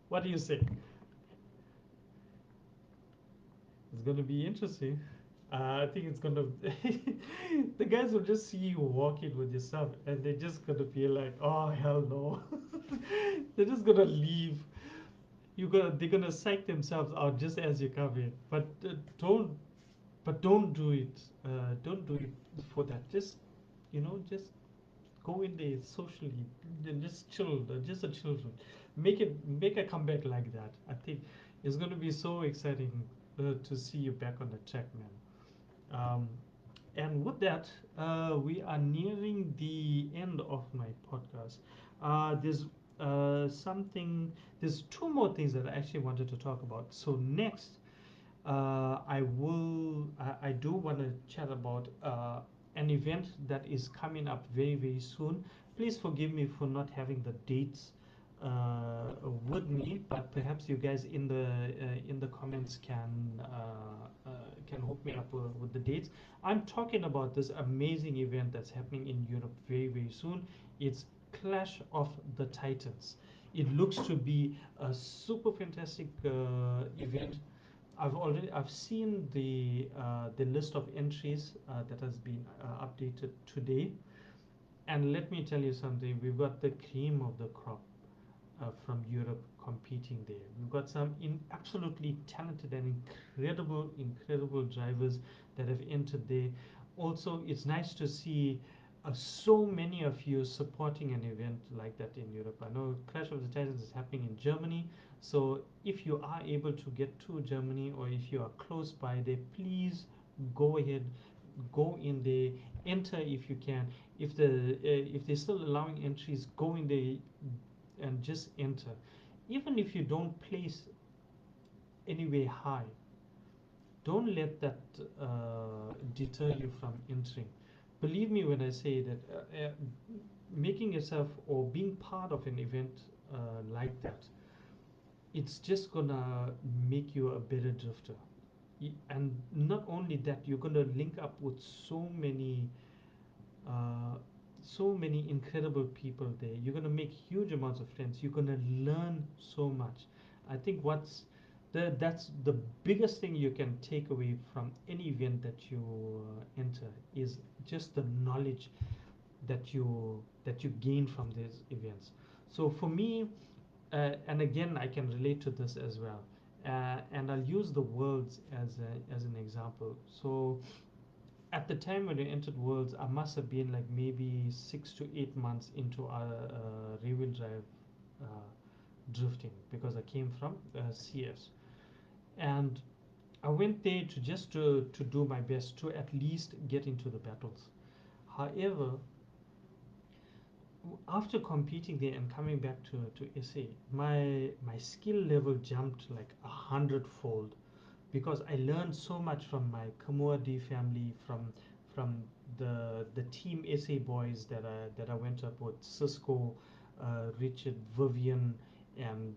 What do you say? It's gonna be interesting. I think it's gonna. The guys will just see you walking with yourself, and they're just gonna be like, "Oh hell no!" They're just gonna leave. They're gonna psych themselves out just as you come in. But don't do it. Don't do it for that. Just go in there socially, and just chill, just a children. Make a comeback like that. I think it's going to be so exciting to see you back on the track, man. And with that, we are nearing the end of my podcast. There's something. There's two more things that I actually wanted to talk about. So next, I do want to chat about an event that is coming up very, very soon. Please forgive me for not having the dates with me, but perhaps you guys in the comments can hook me up with the dates. I'm talking about this amazing event that's happening in Europe very, very soon. It's Clash of the Titans. It looks to be a super fantastic event. I've seen the list of entries that has been updated today, and let me tell you something. We've got the cream of the crop from Europe competing there. We've got some absolutely talented and incredible drivers that have entered there. Also, it's nice to see so many of you supporting an event like that in Europe. I know Clash of the Titans is happening in Germany, so if you are able to get to Germany or if you are close by there, please go ahead, go in there, enter if you can. If they're still allowing entries, go in there and just enter. Even if you don't place anywhere high, don't let that deter you from entering. Believe me when I say that making yourself or being part of an event like that, it's just gonna make you a better drifter. And not only that, you're gonna link up with uh, so many incredible people there. You're gonna make huge amounts of friends. You're gonna learn so much. I think that's the biggest thing you can take away from any event that you enter is just the knowledge that you gain from these events. So for me, and again, I can relate to this as well. And I'll use the worlds as an example. So at the time when I entered Worlds, I must have been like maybe 6 to 8 months into rear-wheel drive uh, drifting because I came from CS, and I went there to do my best to at least get into the battles. However, after competing there and coming back to SA, my skill level jumped like 100-fold because I learned so much from my Kamuadi family, from the team SA boys that I went up with, Cisco, Richard, Vivian, and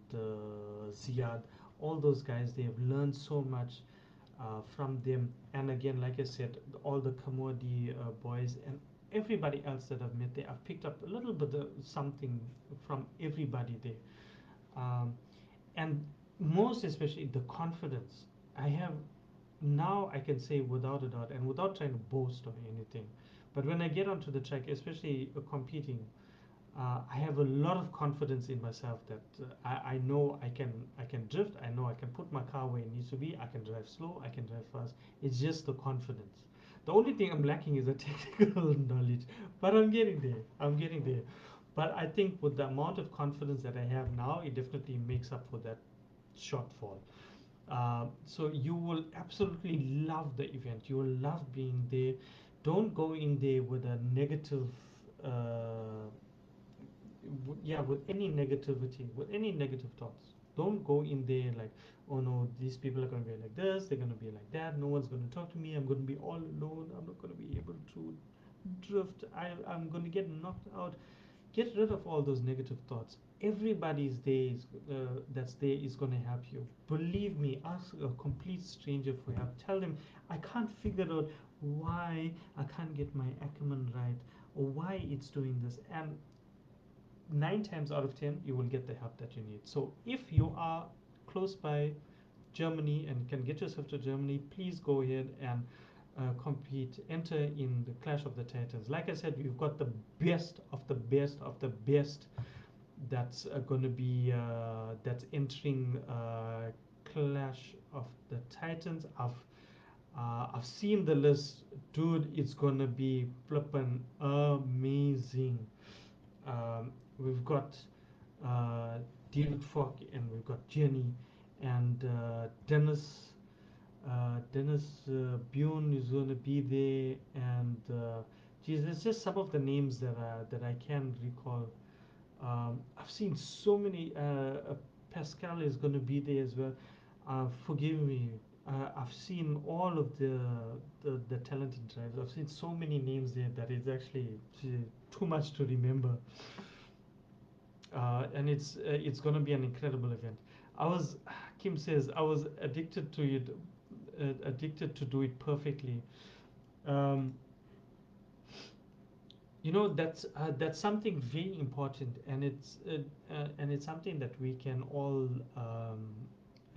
Ziad. All those guys, they have learned so much from them. And again, like I said, all the Kamuadi boys and everybody else that I've met there, I've picked up a little bit of something from everybody there. Um, and most especially the confidence I have now. I can say without a doubt and without trying to boast or anything, but when I get onto the track, especially competing, I have a lot of confidence in myself that I know I can drift. I know I can put my car where it needs to be. I can drive slow. I can drive fast. It's just the confidence. The only thing I'm lacking is the technical knowledge, but I'm getting there. I'm getting there. But I think with the amount of confidence that I have now, it definitely makes up for that shortfall. So you will absolutely love the event. You will love being there. Don't go in there with a negative yeah, with any negativity, with any negative thoughts. Don't go in there like, oh no, these people are going to be like this, they're going to be like that, no one's going to talk to me, I'm going to be all alone, I'm not going to be able to drift, I'm going to get knocked out. Get rid of all those negative thoughts. Everybody's there that's there is going to help you. Believe me, ask a complete stranger for help. Tell them, I can't figure out why I can't get my acumen right, or why it's doing this. And 9 times out of 10 you will get the help that you need. So if you are close by Germany and can get yourself to Germany, please go ahead and compete, enter in the Clash of the Titans. Like I said, you've got the best of the best of the best that's going to be that's entering Clash of the Titans. I've seen the list, dude. It's gonna be flippin' amazing. We've got uh, David Falk, and we've got Jenny, and Dennis. Dennis Bune is going to be there, and geez, there's just some of the names that I can recall. I've seen so many. Pascal is going to be there as well. Forgive me. I've seen all of the talented drivers. I've seen so many names there that it's actually too much to remember. And it's going to be an incredible event. I was Kim says I was addicted to it, addicted to do it perfectly. Um, that's something very important, and it's something that we can all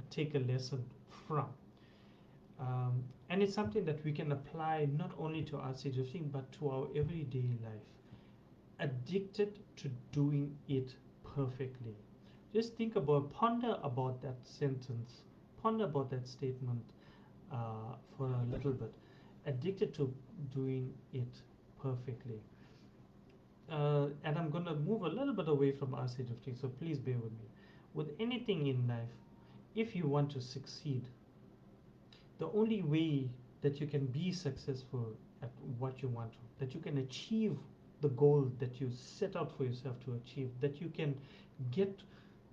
take a lesson from. And it's something that we can apply not only to our drifting but to our everyday life. Addicted to doing it perfectly. Just ponder about that sentence, ponder about that statement for a little bit. Addicted to doing it perfectly. And I'm going to move a little bit away from RC drifting, so please bear with me. With anything in life, if you want to succeed, the only way that you can be successful at what you want to, that you can achieve the goal that you set out for yourself to achieve, that you can get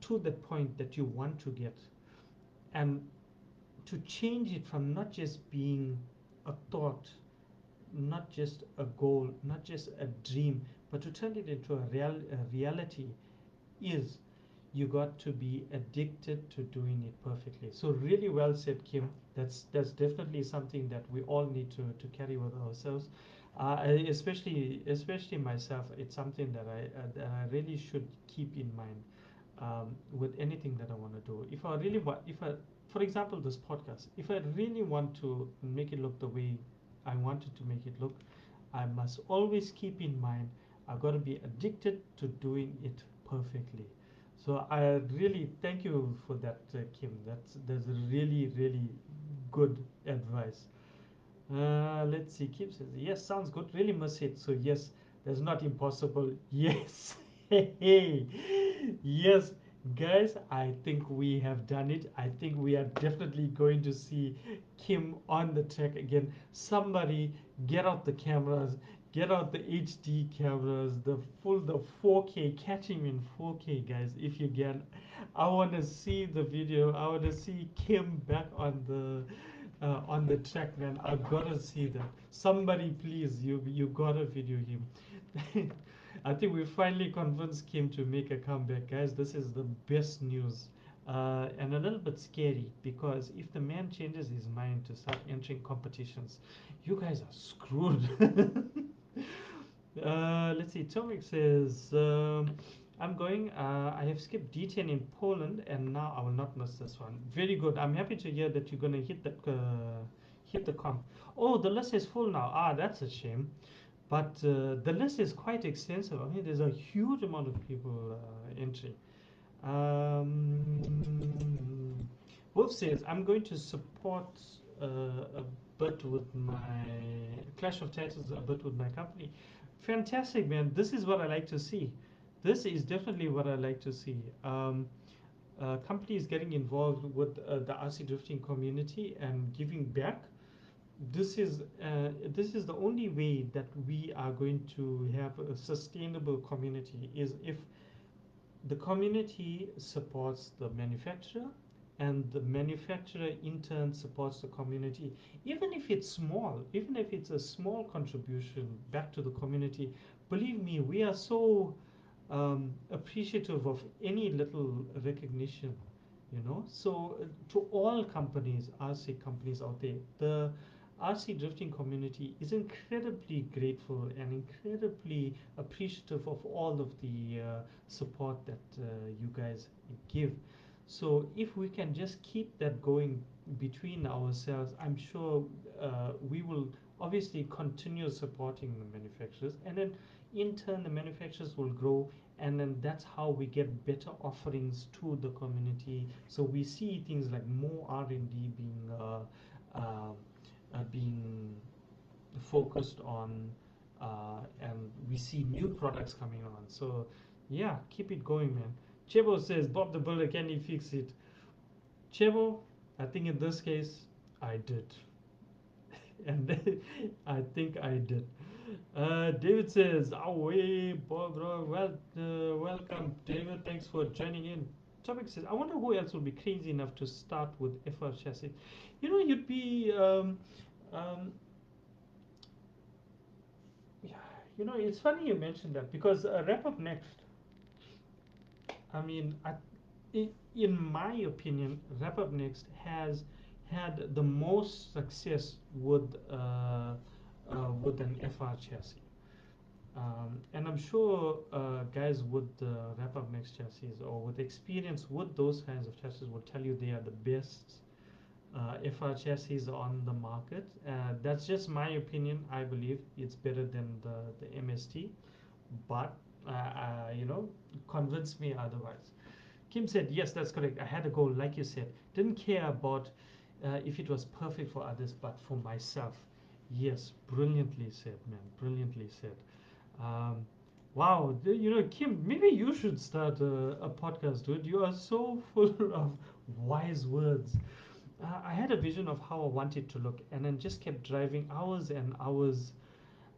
to the point that you want to get, and to change it from not just being a thought, not just a goal, not just a dream, but to turn it into a reality, is you got to be addicted to doing it perfectly. So really well said, Kim. That's definitely something that we all need to carry with ourselves. Especially myself, it's something that I really should keep in mind with anything that I want to do. If I really want, if I, for example, this podcast, if I really want to make it look the way I wanted to make it look, I must always keep in mind I've got to be addicted to doing it perfectly. So I really thank you for that, Kim. That's really good advice. Let's see. Kim says yes, sounds good. Really must hit. So yes, that's not impossible. Yes, hey, yes, guys. I think we have done it. I think we are definitely going to see Kim on the track again. Somebody get out the cameras, get out the HD cameras, the 4K, catch him in 4K, guys. If you can, I want to see the video. I want to see Kim back on the track, man. I gotta see that. Somebody, please, you gotta video him. I think we finally convinced Kim to make a comeback, guys. This is the best news. And a little bit scary, because if the man changes his mind to start entering competitions, you guys are screwed. Let's see. Tomik says, I'm going. I have skipped D10 in Poland, and now I will not miss this one. Very good. I'm happy to hear that you're gonna hit the comp. Oh, the list is full now. Ah, that's a shame. But the list is quite extensive. I mean, there's a huge amount of people entering. Wolf says, I'm going to support a bit with my Clash of Titans, a bit with my company. Fantastic, man. This is what I like to see. This is definitely what I like to see. Companies getting involved with the RC drifting community and giving back. This is the only way that we are going to have a sustainable community is if the community supports the manufacturer and the manufacturer in turn supports the community, even if it's small, even if it's a small contribution back to the community. Believe me, we are so appreciative of any little recognition, so to all companies, RC companies out there, the RC drifting community is incredibly grateful and incredibly appreciative of all of the support that you guys give. So if we can just keep that going between ourselves, I'm sure we will obviously continue supporting the manufacturers, and then in turn the manufacturers will grow, and then that's how we get better offerings to the community. So we see things like more R&D being focused on, and we see new products coming on. So yeah, keep it going, man. Chebo says, Bob the Builder, can he fix it? Chebo, I think in this case, I did. And I think I did. David says, away, Bob, bro. Welcome, David. Thanks for joining in. Topic says, I wonder who else will be crazy enough to start with FR chassis. You'd be, yeah, it's funny you mentioned that because Wrap Up Next, I mean, in my opinion, Wrap Up Next has had the most success with an FR chassis. And I'm sure guys with Wrap Up Next chassis or with experience with those kinds of chassis will tell you they are the best FR chassis on the market. That's just my opinion. I believe it's better than the MST, but convince me otherwise. Kim said, yes, that's correct. I had a goal, like you said. Didn't care about if it was perfect for others, but for myself. Yes, brilliantly said, man. Brilliantly said. Um, wow, Kim, maybe you should start a podcast, dude. You are so full of wise words. I had a vision of how I want it to look, and then just kept driving hours and hours.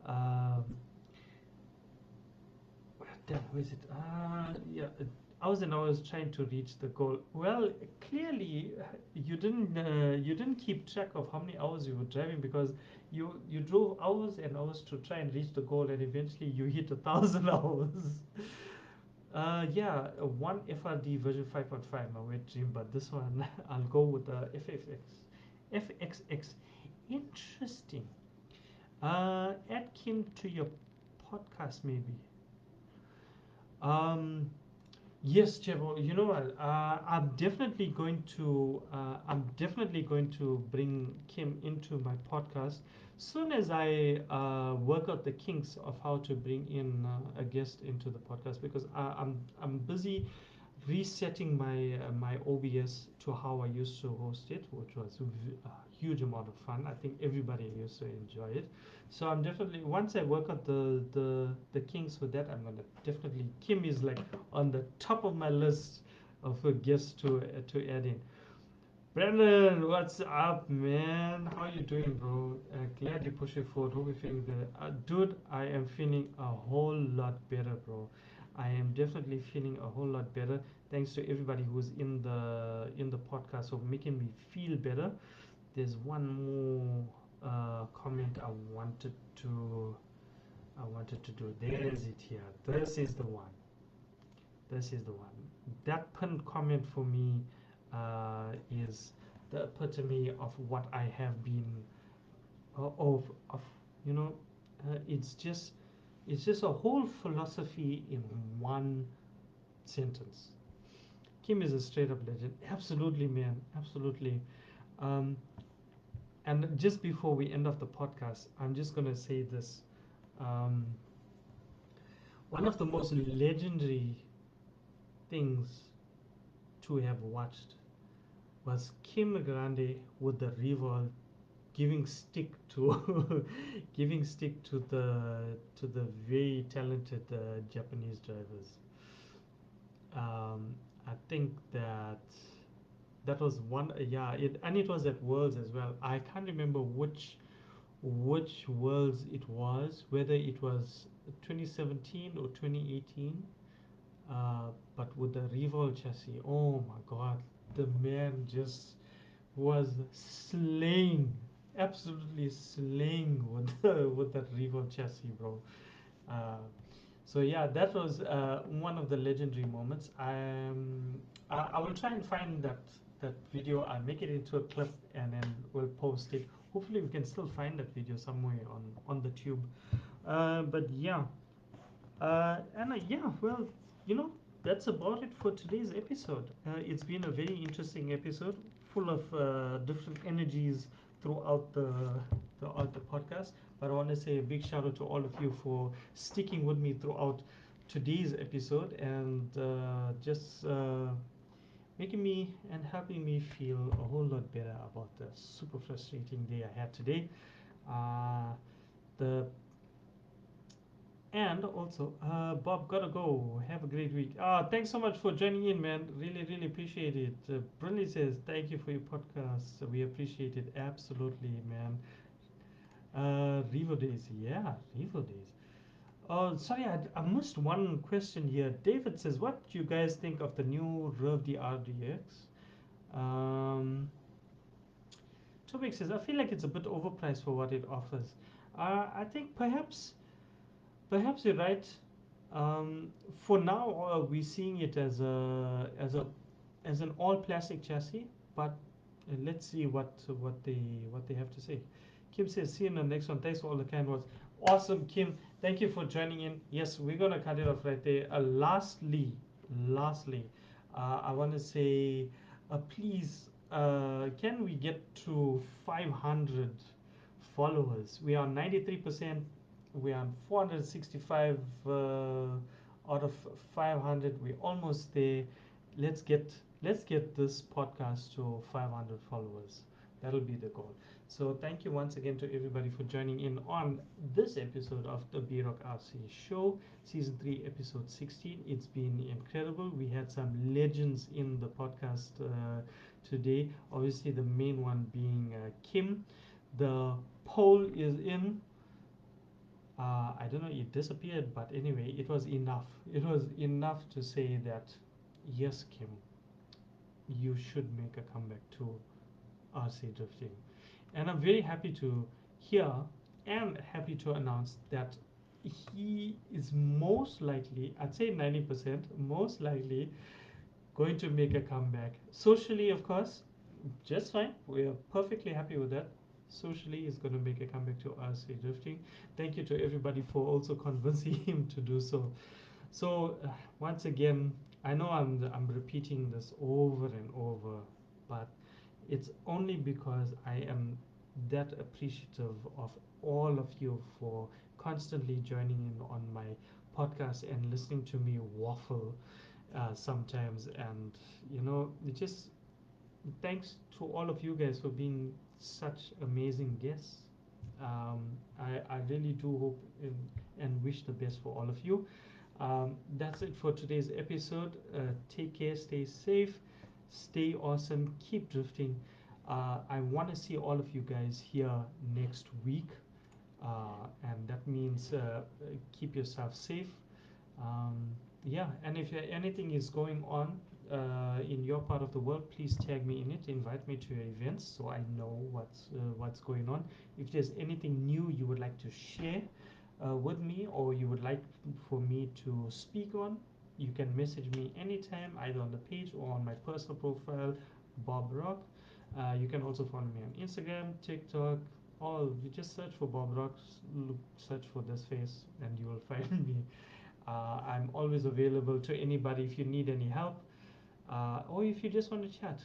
Um, Damn, where is it? Yeah, hours and hours trying to reach the goal. Well, clearly you didn't keep track of how many hours you were driving because you drove hours and hours to try and reach the goal, and eventually you hit 1,000 hours. Yeah, one FRD version 5.5, my wet dream, but this one I'll go with the FFX. FXX. Interesting. Add Kim to your podcast, maybe. Um, yes, Chebo. You know what? I'm definitely going to bring Kim into my podcast soon as I work out the kinks of how to bring in a guest into the podcast because I'm busy resetting my OBS to how I used to host it, which was a huge amount of fun. I think everybody used to enjoy it. So I'm definitely once I work out the kinks with that, I'm gonna definitely Kim is like on the top of my list of guests to add in. Brandon, what's up, man? How you doing, bro? Glad you push it forward. Hope you're feeling better. Dude, I am feeling a whole lot better, bro. I am definitely feeling a whole lot better. Thanks to everybody who's in the podcast of making me feel better. There's one more comment I wanted to do. There is it here. This is the one. This is the one. That pinned comment for me is the epitome of what I have been of you know it's just a whole philosophy in one sentence. Kim is a straight up legend. Absolutely, man. Absolutely. Um, and just before we end off the podcast, I'm just gonna say this. Um, one of the most legendary things to have watched was Kim Grande with the revolt giving stick to giving stick to the very talented Japanese drivers. I think that was one, yeah, and it was at Worlds as well. I can't remember which Worlds it was, whether it was 2017 or 2018. But with the Revolt chassis, oh my God, the man just was slaying, absolutely slaying with with that Revolt chassis, bro. Uh, so yeah, that was one of the legendary moments. I will try and find that video. I'll make it into a clip and then we'll post it. Hopefully, we can still find that video somewhere on the tube. But yeah, yeah, well, you know, that's about it for today's episode. It's been a very interesting episode, full of different energies throughout the podcast. But I want to say a big shout out to all of you for sticking with me throughout today's episode and just making me and helping me feel a whole lot better about the super frustrating day I had today. Uh, the And also, Bob, gotta go. Have a great week. Thanks so much for joining in, man. Really, really appreciate it. Brinley says, thank you for your podcast. We appreciate it. Absolutely, man. Revo Days. Yeah, Revo Days. Oh, sorry, I missed one question here. David says, what do you guys think of the new Rev D RDX? Um, Tobik says, I feel like it's a bit overpriced for what it offers. I think perhaps you're right. For now, we're seeing it as an all plastic chassis, but let's see what they have to say. Kim says, "See you in the next one." Thanks for all the kind words. Awesome, Kim. Thank you for joining in. Yes, we're gonna cut it off right there. Lastly, I want to say, please, can we get to 500 followers? We are 93%. We are 465 out of 500. We're almost there. Let's get let's get this podcast to 500 followers. That'll be the goal. So thank you once again to everybody for joining in on this episode of the B Rock RC Show, Season 3, Episode 16. It's been incredible. We had some legends in the podcast today. Obviously, the main one being Kim. The poll is in. I don't know, it disappeared, but anyway, it was enough. It was enough to say that, yes, Kim, you should make a comeback to RC drifting. And I'm very happy to hear and happy to announce that he is most likely, I'd say 90%, most likely going to make a comeback. Socially, of course, just fine. We are perfectly happy with that. Socially, he's going to make a comeback to RC drifting. Thank you to everybody for also convincing him to do so. So once again, I know I'm repeating this over and over, but it's only because I am that appreciative of all of you for constantly joining in on my podcast and listening to me waffle sometimes. And it just thanks to all of you guys for being such amazing guests. Um, I really do hope and wish the best for all of you. That's it for today's episode. Take care, stay safe, stay awesome, keep drifting. I want to see all of you guys here next week, and that means keep yourself safe. Um, yeah, and if anything is going on in your part of the world, please tag me in it. Invite me to your events so I know what's going on. If there's anything new you would like to share with me, or you would like for me to speak on, you can message me anytime, either on the page or on my personal profile, Bob Rock. You can also follow me on Instagram, TikTok. All you just search for Bob Rock, search for this face, and you will find me. I'm always available to anybody if you need any help, or if you just want to chat.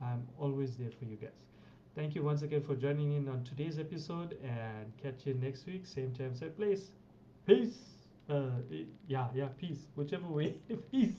I'm always there for you guys. Thank you once again for joining in on today's episode, and catch you next week, same time, same place. Peace. Yeah, peace. Whichever way. Peace.